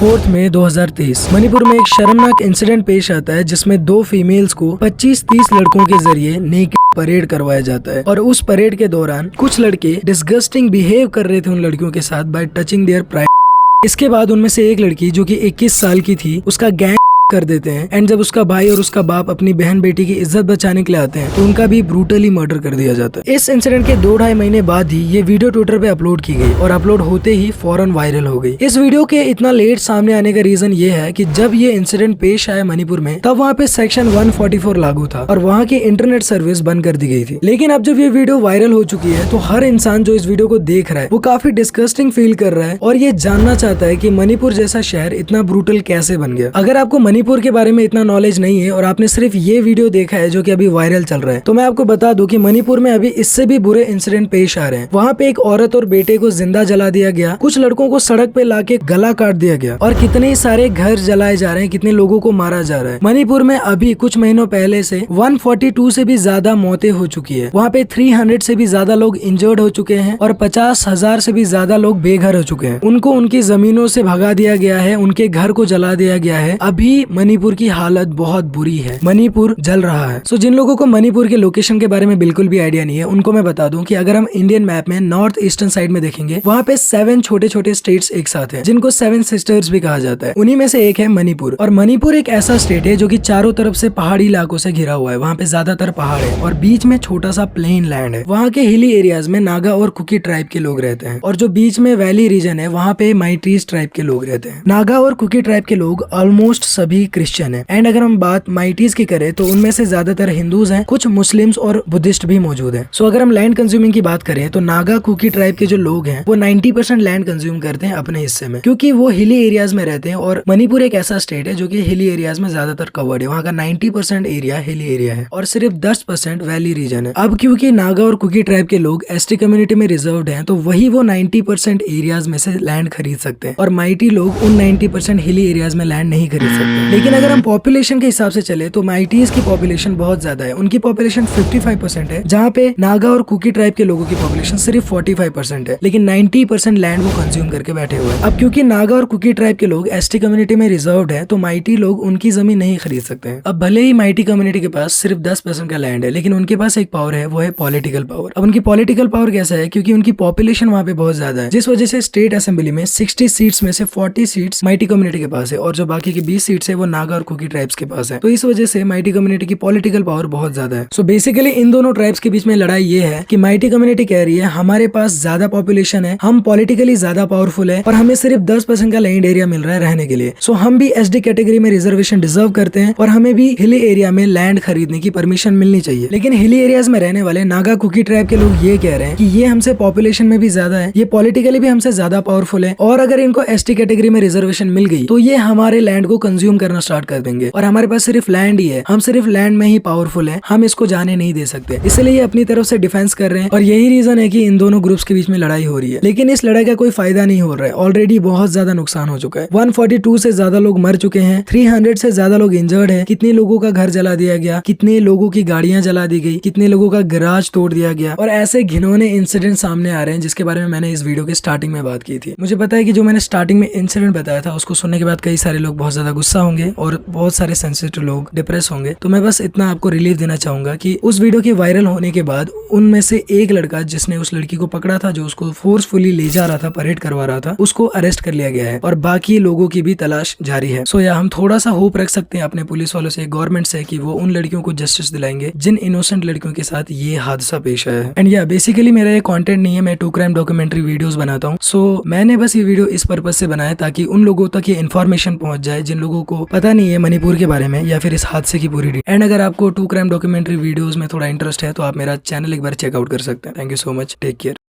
4 मई 2023 मणिपुर में एक शर्मनाक इंसिडेंट पेश आता है जिसमें 2 फीमेल्स को 25-30 लड़कों के जरिए नेकेड परेड करवाया जाता है और उस परेड के दौरान कुछ लड़के डिस्गस्टिंग बिहेव कर रहे थे उन लड़कियों के साथ बाय टचिंग देयर प्राइवेट। इसके बाद उनमें से एक लड़की जो कि 21 साल की थी उसका गैंग कर देते हैं एंड जब उसका भाई और उसका बाप अपनी बहन बेटी की इज्जत बचाने के लिए आते हैं तो उनका भी ब्रूटली मर्डर कर दिया जाता है। इस इंसिडेंट के 2-2.5 महीने बाद ही ये वीडियो ट्विटर पे अपलोड की गई और अपलोड होते ही फौरन वायरल हो गई। इस वीडियो के इतना लेट सामने आने का रीजन ये है कि जब ये इंसिडेंट पेश आया मणिपुर में तब वहाँ पे सेक्शन 144 लागू था और वहाँ की इंटरनेट सर्विस बंद कर दी गई थी। लेकिन अब जब ये वीडियो वायरल हो चुकी है तो हर इंसान जो इस वीडियो को देख रहा है वो काफी डिस्गस्टिंग फील कर रहा है और ये जानना चाहता है कि मणिपुर जैसा शहर इतना ब्रूटल कैसे बन गया। अगर आपको मणिपुर के बारे में इतना नॉलेज नहीं है और आपने सिर्फ ये वीडियो देखा है जो कि अभी वायरल चल रहा है तो मैं आपको बता दूं कि मणिपुर में अभी इससे भी बुरे इंसिडेंट पेश आ रहे हैं। वहाँ पे एक औरत और बेटे को जिंदा जला दिया गया, कुछ लड़कों को सड़क पे लाके गला काट दिया गया और कितने सारे घर जलाए जा रहे हैं, कितने लोगों को मारा जा रहा है। मणिपुर में अभी कुछ महीनों पहले से 142 से भी ज्यादा मौतें हो चुकी है। वहाँ पे 300 से भी ज्यादा लोग इंजर्ड हो चुके हैं और 50,000 से भी ज्यादा लोग बेघर हो चुके हैं। उनको उनकी जमीनों से भगा दिया गया है, उनके घर को जला दिया गया है। अभी मणिपुर की हालत बहुत बुरी है, मणिपुर जल रहा है। सो जिन लोगों को मणिपुर के लोकेशन के बारे में बिल्कुल भी आइडिया नहीं है उनको मैं बता दूं कि अगर हम इंडियन मैप में नॉर्थ ईस्टर्न साइड में देखेंगे वहाँ पे 7 छोटे छोटे स्टेट्स एक साथ हैं जिनको 7 सिस्टर्स भी कहा जाता है। उन्हीं में से एक है मणिपुर और मणिपुर एक ऐसा स्टेट है जो कि चारों तरफ से पहाड़ी इलाकों से घिरा हुआ है। वहाँ पे ज्यादातर पहाड़ है और बीच में छोटा सा प्लेन लैंड है। वहाँ के हिली एरियाज में नागा और कुकी ट्राइब के लोग रहते हैं और जो बीच में वैली रीजन है वहाँ पे माइटीज ट्राइब के लोग रहते हैं। नागा और कुकी ट्राइब के लोग ऑलमोस्ट सभी क्रिश्चियन है एंड अगर हम बात माइटीज की करें तो उनमें से ज्यादातर हिंदूज हैं, कुछ मुस्लिम्स और बुद्धिस्ट भी मौजूद हैं। सो अगर हम लैंड कंज्यूमिंग की बात करें तो नागा कुकी ट्राइब के जो लोग हैं वो 90% लैंड कंज्यूम करते हैं अपने हिस्से में क्योंकि वो हिली एरियाज में रहते हैं और मणिपुर एक ऐसा स्टेट है जो कि हिली एरियाज में ज्यादातर कवर्ड है। वहाँ का 90% एरिया हिली एरिया है और सिर्फ 10% वैली रीजन है। अब क्योंकि नागा और कुकी ट्राइब के लोग एसटी कम्युनिटी में रिजर्व्ड हैं तो वही वो 90% एरियाज में से लैंड खरीद सकते हैं और माइटी लोग उन 90% हिली एरियाज में लैंड नहीं खरीद सकते। लेकिन अगर हम पॉपुलेशन के हिसाब से चले तो माइटीज की पॉपुलेशन बहुत ज्यादा है। उनकी पॉपुलेशन 55% है जहाँ पे नागा और कुकी ट्राइब के लोगों की पॉपुलेशन सिर्फ 45% है, लेकिन 90% लैंड वो कंज्यूम करके बैठे हुए हैं। अब क्योंकि नागा और कुकी ट्राइब के लोग एसटी कम्युनिटी में रिजर्व्ड है तो माइटी लोग उनकी जमीन नहीं खरीद सकते हैं। अब भले ही माइटी कम्युनिटी के पास सिर्फ 10% का लैंड है लेकिन उनके पास एक पावर है, वो है पॉलिटिकल पावर। अब उनकी पॉलिटिकल पावर कैसा है क्योंकि उनकी पॉपुलेशन वहाँ पे बहुत ज्यादा है जिस वजह से स्टेट असेंबली में 60 सीट्स में से 40 सीट्स माइटी कम्युनिटी के पास है और जो बाकी की 20 सीट्स है वो नागा और कुकी ट्राइब्स के पास है। तो इस वजह से माइटी कम्युनिटी की पॉलिटिकल पावर बहुत ज्यादा है। सो बेसिकली इन दोनों ट्राइब्स के बीच में लड़ाई ये है कि माइटी कम्युनिटी कह रही है हमारे पास ज्यादा पॉपुलेशन है, हम पॉलिटिकली ज्यादा पावरफुल है और हमें सिर्फ 10% का लैंड एरिया मिल रहा है रहने के लिए। सो हम भी एसडी कैटेगरी में रिजर्वेशन डिजर्व करते हैं और हमें भी हिली एरिया में लैंड खरीदने की परमिशन मिलनी चाहिए। लेकिन हिली एरियाज में रहने वाले नागा कुकी ट्राइब के लोग ये कह रहे हैं कि ये हमसे पॉपुलेशन में भी ज्यादा है, ये पॉलिटिकली भी हमसे ज्यादा पावरफुल है और अगर इनको एसटी कैटेगरी में रिजर्वेशन मिल गई तो ये हमारे लैंड को कंज्यूम करना स्टार्ट कर देंगे और हमारे पास सिर्फ लैंड ही है, हम सिर्फ लैंड में ही पावरफुल है, हम इसको जाने नहीं दे सकते। इसलिए ये अपनी तरफ से डिफेंस कर रहे हैं और यही रीजन है कि इन दोनों ग्रुप्स के बीच में लड़ाई हो रही है। लेकिन इस लड़ाई का कोई फायदा नहीं हो रहा है, ऑलरेडी बहुत ज्यादा नुकसान हो चुका है। 142 से ज्यादा लोग मर चुके हैं, 300 से ज्यादा लोग इंजर्ड है, कितने लोगों का घर जला दिया गया, कितने लोगों की गाड़ियां जला दी गई, कितने लोगों का गैराज तोड़ दिया गया और ऐसे घिनौने इंसिडेंट सामने आ रहे हैं जिसके बारे में मैंने इस वीडियो के स्टार्टिंग में बात की थी। मुझे पता है कि जो मैंने स्टार्टिंग में इंसिडेंट बताया था उसको सुनने के बाद कई सारे लोग बहुत ज्यादा गुस्सा होंगे और बहुत सारे सेंसिटिव लोग डिप्रेस होंगे। तो मैं बस इतना आपको रिलीफ देना चाहूंगा कि उस वीडियो के वायरल होने के बाद उनमें से एक लड़का जिसने उस लड़की को पकड़ा था, जो उसको फोर्सफुली ले जा रहा था, परेड करवा रहा था, उसको अरेस्ट कर लिया गया है और बाकी लोगों की भी तलाश जारी है। सो या हम थोड़ा सा होप रख सकते हैं अपने पुलिस वालों से, गवर्नमेंट से कि वो उन लड़कियों को जस्टिस दिलाएंगे जिन इनोसेंट लड़कियों के साथ ये हादसा पेश आया है। एंड या बेसिकली मेरा ये कंटेंट नहीं है, मैं ट्रू क्राइम डॉक्यूमेंट्री वीडियोस बनाता हूँ। सो मैंने बस ये वीडियो इस पर्पज से बनाया ताकि उन लोगों तक ये इन्फॉर्मेशन पहुंच जाए जिन लोगों को पता नहीं है मणिपुर के बारे में या फिर इस हादसे की पूरी। एंड अगर आपको ट्रू क्राइम डॉक्यूमेंट्री वीडियोस में थोड़ा इंटरेस्ट है तो आप मेरा चैनल एक बार चेकआउट कर सकते हैं। Thank you so much, take care.